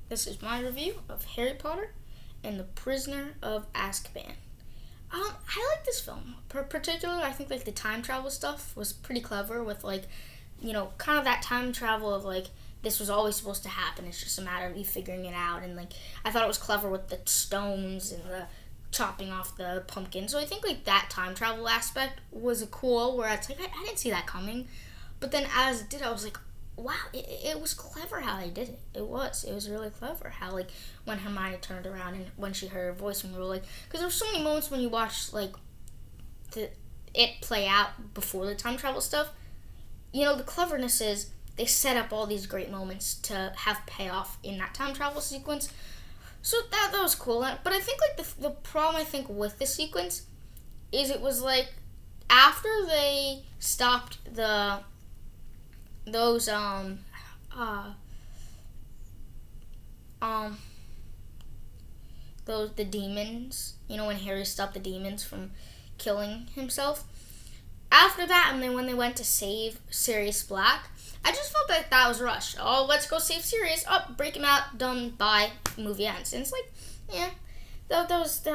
This is my review of Harry Potter and the Prisoner of Azkaban. I like this film. Particularly, I think the time travel stuff was pretty clever with kind of that time travel of this was always supposed to happen. It's just a matter of you figuring it out. And I thought it was clever with the stones and the chopping off the pumpkin. So I think that time travel aspect was cool. Where it's I didn't see that coming, but then as it did, I was like, wow, it was clever how they did it. It was really clever how when Hermione turned around and when she heard her voice and we were because there were so many moments when you watch it play out before the time travel stuff. The cleverness is they set up all these great moments to have payoff in that time travel sequence. So that was cool. But I think the problem I think with the sequence is it was after they stopped the demons, when Harry stopped the demons from killing himself. After that, and then when they went to save Sirius Black, I just felt that was rushed. Oh, let's go save Sirius. Oh, break him out. Done. Bye. Movie ends. And it's that was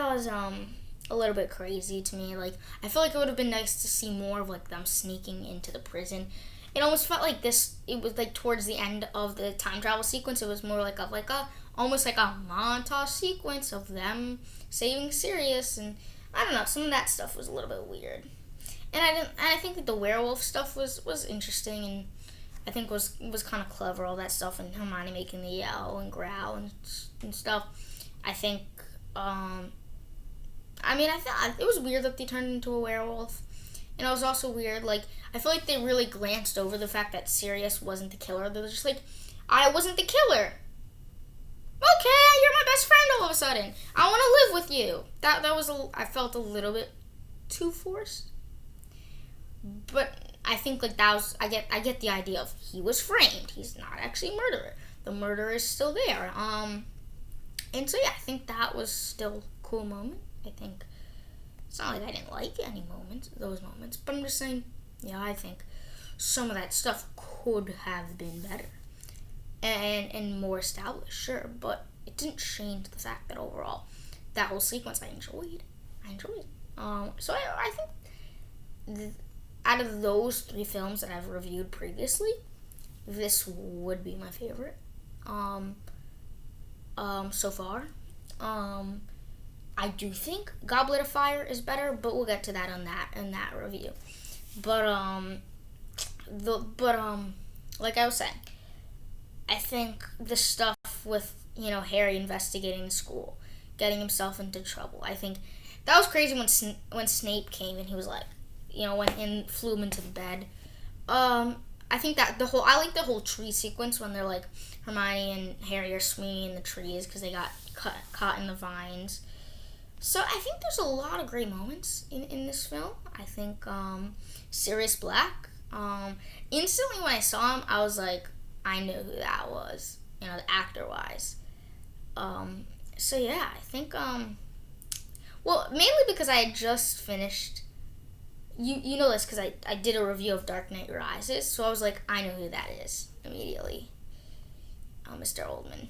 a little bit crazy to me. I feel it would have been nice to see more of them sneaking into the prison. It almost felt like this. It was towards the end of the time travel sequence. It was more almost like a montage sequence of them saving Sirius, and I don't know. Some of that stuff was a little bit weird, and I think the werewolf stuff was interesting, and I think was kind of clever. All that stuff and Hermione making the yell and growl and stuff. I think. I thought it was weird that they turned into a werewolf. And it was also weird, I feel they really glanced over the fact that Sirius wasn't the killer. They were just I wasn't the killer. Okay, you're my best friend all of a sudden. I want to live with you. That was, I felt a little bit too forced. But I think, that was, I get the idea of he was framed. He's not actually a murderer. The murderer is still there. And so, yeah, I think that was still a cool moment. I think it's not I didn't like those moments, but I'm just saying, I think some of that stuff could have been better and more established, sure, but it didn't change the fact that overall, that whole sequence I enjoyed. So I think out of those 3 films that I've reviewed previously, this would be my favorite, so far. I do think Goblet of Fire is better, but we'll get to that in that review. But like I was saying, I think the stuff with Harry investigating the school, getting himself into trouble. I think that was crazy when Snape came and he was flew him into the bed. I think that I like the whole tree sequence when they're Hermione and Harry are swinging in the trees because they got caught in the vines. So I think there's a lot of great moments in this film. I think Sirius Black, instantly when I saw him, I was I knew who that was, the actor-wise. So yeah, I think, mainly because I had just finished, you know this because I did a review of Dark Knight Rises, so I was I know who that is immediately. Mr. Oldman.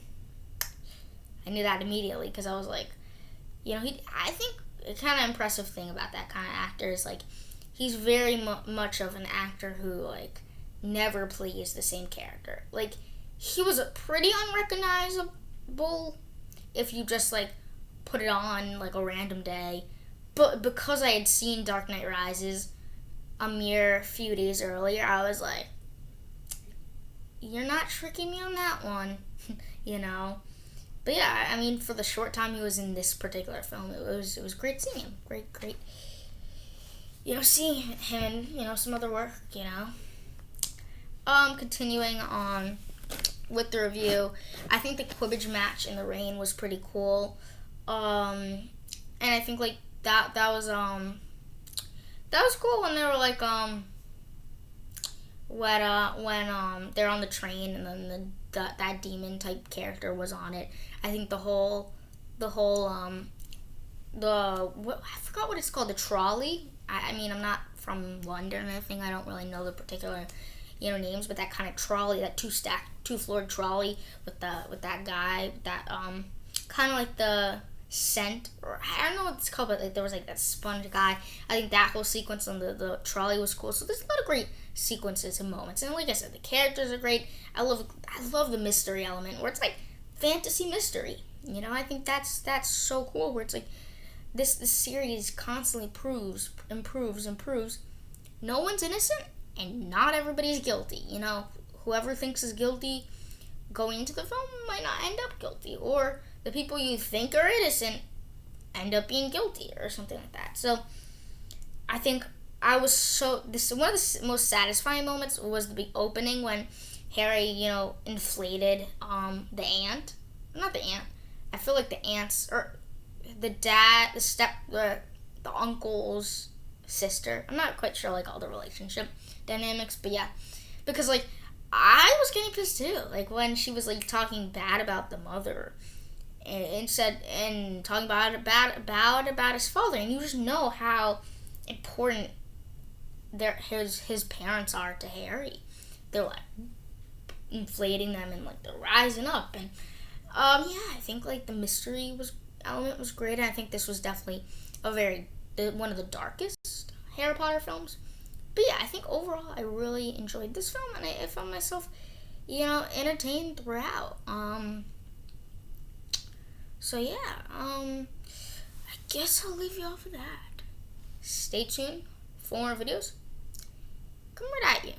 I knew that immediately because I was I think a kind of impressive thing about that kind of actor is he's very much of an actor who never plays the same character. He was pretty unrecognizable if you just put it on a random day, but because I had seen Dark Knight Rises a mere few days earlier, I was you're not tricking me on that one. But yeah, for the short time he was in this particular film, it was great seeing him. Great, seeing him in, some other work, Continuing on with the review, I think the Quidditch match in the rain was pretty cool. And I think that was cool when they were when they're on the train and then that demon type character was on it. I think I forgot what it's called, the trolley. I'm not from London or anything. I don't really know the particular names, but that kind of trolley, that 2 stacked two-floor trolley with that guy, that kind of like the scent, or I don't know what it's called, but like there was like that sponge guy. I think that whole sequence on the trolley was cool. So there's a lot of great sequences and moments, and like I said, the characters are great. I love the mystery element where it's like fantasy mystery. I think that's so cool. Where it's like this series constantly improves. No one's innocent, and not everybody's guilty. Whoever thinks is guilty going into the film might not end up guilty, or the people you think are innocent end up being guilty, or something like that. So I think one of the most satisfying moments was the big opening when Harry, inflated the aunt. Not the aunt. I feel like the aunt's, or the dad, the uncle's sister. I'm not quite sure like all the relationship dynamics, but yeah, because like I was getting pissed too. Like when she was like talking bad about the mother, and talking about his father, and you just know how important his parents are to Harry. They're like inflating them, and like they're rising up, and I think like the mystery element was great, and I think this was definitely one of the darkest Harry Potter films. But yeah, I think overall I really enjoyed this film, and I found myself, entertained throughout. So yeah, I guess I'll leave you off with that. Stay tuned for more videos. Come right at you.